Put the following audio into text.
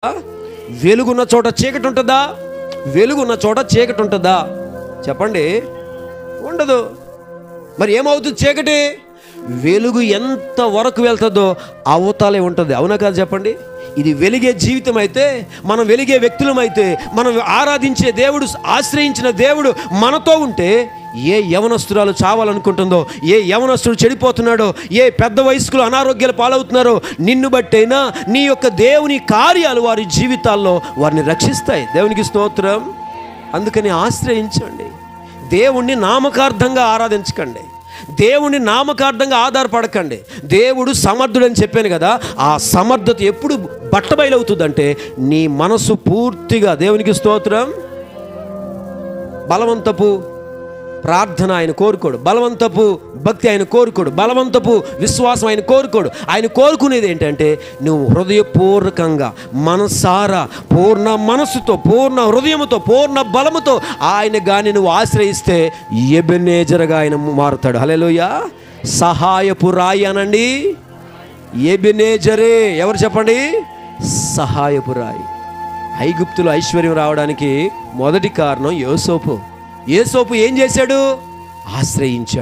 వెలుగున్న చోట చీకటి ఉంటుందా? వెలుగున్న చోట చీకటి ఉంటుందా? చెప్పండి, ఉండదు. మరి ఏమవుతుంది? చీకటి వెలుగు ఎంత వరకు వెళ్తుందో అవతలే ఉంటుంది. అవునా కాదు చెప్పండి? ఇది వెలిగే జీవితం అయితే, మనం వెలిగే వ్యక్తులమైతే, మనం ఆరాధించే దేవుడు, ఆశ్రయించిన దేవుడు మనతో ఉంటే, ఏ యవనస్తురాలు చావాలనుకుంటుందో, ఏ యవనస్తుడు చెడిపోతున్నాడో, ఏ పెద్ద వయస్కులు అనారోగ్యాలు పాలవుతున్నారో, నిన్ను బట్టైనా నీ యొక్క దేవుని కార్యాలు వారి జీవితాల్లో వారిని రక్షిస్తాయి. దేవునికి స్తోత్రం. అందుకని ఆశ్రయించండి. దేవుణ్ణి నామకార్థంగా ఆరాధించకండి. దేవుని నామకార్థంగా ఆధారపడకండి. దేవుడు సమర్థుడని చెప్పాను కదా, ఆ సమర్థత ఎప్పుడు బట్టబయలవుతుందంటే నీ మనసు పూర్తిగా, దేవునికి స్తోత్రం, బలవంతపు ప్రార్థన ఆయన కోరుకోడు, బలవంతపు భక్తి ఆయన కోరుకోడు, బలవంతపు విశ్వాసం ఆయన కోరుకోడు. ఆయన కోరుకునేది ఏంటంటే నువ్వు హృదయపూర్వకంగా, మనసారా, పూర్ణ మనసుతో, పూర్ణ హృదయముతో, పూర్ణ బలముతో ఆయన గాని నువ్వు ఆశ్రయిస్తే ఎబెనేజర్గా ఆయన మారుతాడు. హల్లెలూయా. సహాయపు రాయి అనండి. ఎబెనేజరే ఎవరు చెప్పండి? సహాయపు రాయి. ఐగుప్తులో ఐశ్వర్యం రావడానికి మొదటి కారణం యోసేపు. యోసేపు ఏం చేశాడు? ఆశ్రయించాడు.